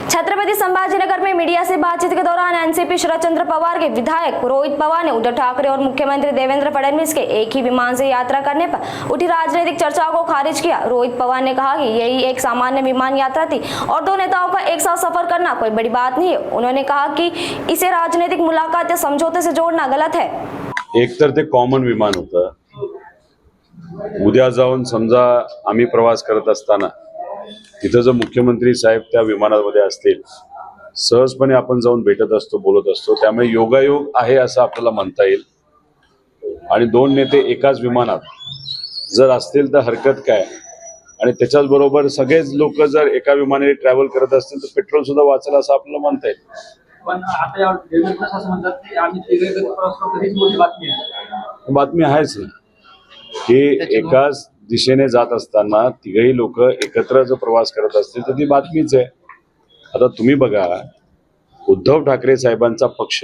छत्रपति संभाजीनगर में मीडिया से बातचीत के दौरान एनसीपी शरद चंद्र पवार के विधायक रोहित पवार ने उद्धव ठाकरे और मुख्यमंत्री देवेंद्र फडणवीस के एक ही विमान से यात्रा करने पर उठी राजनीतिक चर्चाओं को खारिज किया। रोहित पवार ने कहा कि यही एक सामान्य विमान यात्रा थी और दो नेताओं का एक साथ सफर करना कोई बड़ी बात नहीं है। उन्होंने कहा कि इसे राजनीतिक मुलाकात या समझौते से जोड़ना गलत है। एक तर ते कॉमन विमान होतं, उद्या जाऊन समजा आम्ही प्रवास करत असताना तिथं जर मुख्यमंत्री साहेब त्या विमानामध्ये असतील, सहजपणे आपण जाऊन भेटत असतो, बोलत असतो, त्यामुळे योगायोग आहे असं आपल्याला म्हणता येईल। आणि दोन नेते एकाच विमानात जर असतील तर हरकत काय, आणि त्याच्याच बरोबर सगळेच लोक जर एका विमानाने ट्रॅव्हल करत असतील तर पेट्रोल सुद्धा वाचेल असं आपल्याला म्हणता येईल। पण आता या असं म्हणतात की आम्ही तिघे प्रवास करतो, हीच मोठी बातमी आहे। बातमी आहेच ना की एकाच दिशेने जात असताना तिघही लोक एकत्र जर प्रवास करत असतील तर ती बातमीच आहे। आता तुम्ही बघा, उद्धव ठाकरे साहेबांचा पक्ष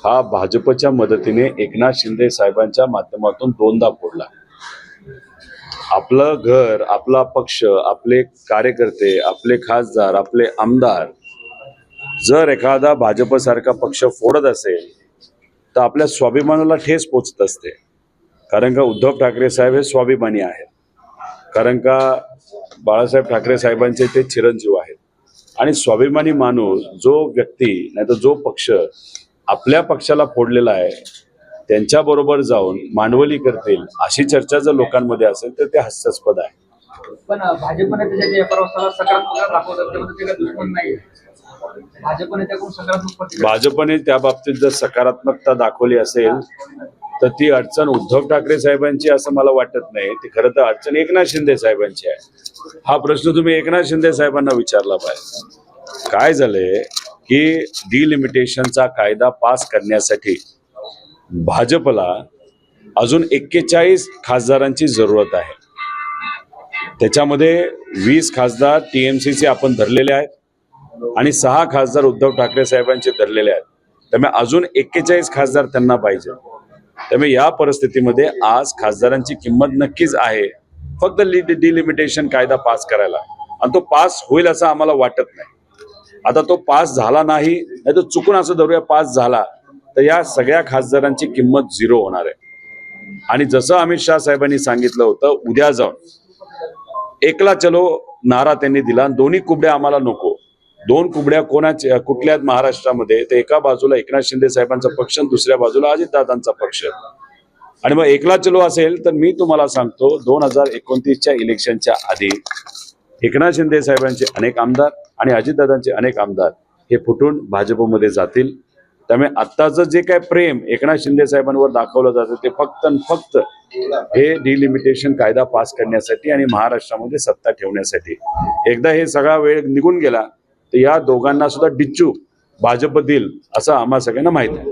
हा भाजपच्या मदतीने एकनाथ शिंदे साहेबांच्या माध्यमातून दोनदा फोडला। आपलं घर, आपला पक्ष, आपले कार्यकर्ते, आपले खासदार, आपले आमदार जर एखादा भाजपसारखा पक्ष फोडत असेल तर आपल्या स्वाभिमानाला ठेस पोचत असते। कारण का उद्धव ठाकरे साहेब हे स्वाभिमानी आहेत, कारण का बाळासाहेब ठाकरे साहेबांचे ते चिरंजीव आहेत। आणि स्वाभिमानी माणूस जो व्यक्ती नाही तर जो पक्ष आपल्या पक्षाला फोडलेला आहे त्यांच्याबरोबर जाऊन मांडवली करतील अशी चर्चा जर लोकांमध्ये असेल तर ते हास्यास्पद आहे। पण भाजपने त्याच्या प्रवासाला सकारात्मक दाखवतात, त्यामध्ये ते काही दुश्मन नाही। भाजपने त्याकडून सकारात्मक भाजपने त्या बाबतीत जर सकारात्मकता दाखवली असेल तर ती अडचण उद्धव ठाकरे साहेबांची असं मला वाटत नाही। ती खरं तर अडचण एकनाथ शिंदे साहेबांची आहे। हा प्रश्न तुम्ही एकनाथ शिंदे साहेबांना विचारला पाहिजे। काय झालंय की डिलिमिटेशनचा कायदा पास करण्यासाठी भाजपला अजून 41 खासदारांची जरूरत आहे। त्याच्यामध्ये 20 खासदार टीएमसीचे आपण धरलेले आहेत आणि 6 खासदार उद्धव ठाकरे साहेबांचे धरलेले आहेत। त्यामुळे अजून 41 खासदार त्यांना पाहिजे। त्यामुळे या परिस्थितीमध्ये आज खासदारांची किंमत नक्कीच आहे, फक्त डिलिमिटेशन कायदा पास करायला, आणि तो पास होईल असं आम्हाला वाटत नाही। आता तो पास झाला नाही तर चुकून असं धरूया पास झाला तर या सगळ्या खासदारांची किंमत 0 होणार आहे। आणि जसं अमित शाह साहेबांनी सांगितलं होतं, उद्या जाऊन एकला चलो नारा त्यांनी दिला, दोन्ही कुबड्या आम्हाला नको। दोन कुबड्या कोणाच्या कुठल्यात महाराष्ट्रामध्ये, ते एका बाजूला एकनाथ शिंदे साहेबांचा पक्ष आणि दुसऱ्या बाजूला अजितदादांचा पक्ष। आणि मग एकला चलो असेल तर मी तुम्हाला सांगतो 2029च्या इलेक्शनच्या आधी एकनाथ शिंदे साहेबांचे अनेक आमदार आणि अजितदादांचे अनेक आमदार हे फुटून भाजपमध्ये जातील। त्यामुळे आत्ताचं जे काय प्रेम एकनाथ शिंदे साहेबांवर दाखवलं जातं ते फक्त आणि फक्त हे डिलिमिटेशन कायदा पास करण्यासाठी आणि महाराष्ट्रामध्ये सत्ता ठेवण्यासाठी। एकदा हे सगळा वेळ निघून गेला तर या दोघांना सुद्धा डिच्चू भाजप देईल असं आम्हा सगळ्यांना माहित आहे।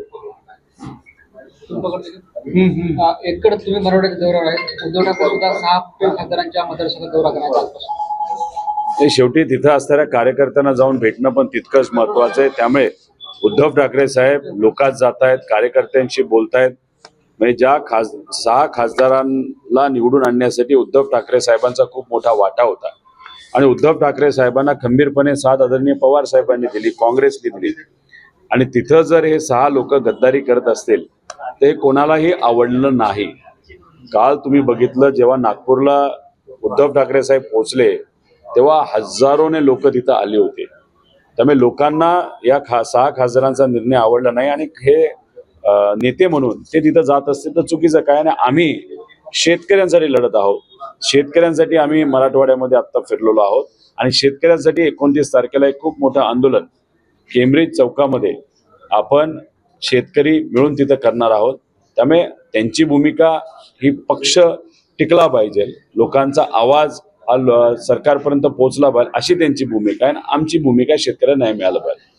एककडे तुम्ही मराठवाड्याच्या दौऱ्यावर आहे, उद्धव ठाकरे सुद्धा 6 खासदारांच्या मतदारसंघात दौरा करण्याचा शेवटी तिथं असणाऱ्या कार्यकर्त्यांना जाऊन भेटणं पण तितकंच महत्वाचं आहे। त्यामुळे उद्धव ठाकरे साहेब लोकात जात आहेत, कार्यकर्त्यांशी बोलतायत। म्हणजे ज्या 6 खासदारांना निवडून आणण्यासाठी उद्धव ठाकरे साहेबांचा खूप मोठा वाटा होता आणि उद्धव ठाकरे साहेबांना खंबीरपणे साथ आदरणीय पवार साहेबांनी दिली, काँग्रेसने दिली। आणि तिथं जर हे 6 लोक गद्दारी करत असतील ते कोणालाही आवडलं नाही। काल तुम्ही बघितलं जेव्हा नागपूरला उद्धव ठाकरे साहेब पोहोचले तेव्हा हजारोने लोक तिथं आले होते। त्यामुळे लोकांना या 6 खासदारांचा निर्णय आवडला नाही आणि हे नेते म्हणून ते तिथं जात असतील तर चुकीचं काय नाही। आम्ही शेतकऱ्यांसाठी लढत आहोत, शेतकऱ्यांसाठी आम्ही मराठवाड्यामध्ये आता फिरलेलो आहोत आणि शेतकऱ्यांसाठी 29 तारखेला एक खूप मोठं आंदोलन केम्ब्रिज चौकामध्ये आपण शेतकरी मिळून तिथं करणार आहोत। त्यामुळे त्यांची भूमिका ही पक्ष टिकला पाहिजे, लोकांचा आवाज सरकारपर्यंत पोहोचला पाहिजे अशी त्यांची भूमिका आहे। आमची भूमिका शेतकऱ्यांना न्याय मिळाला पाहिजे।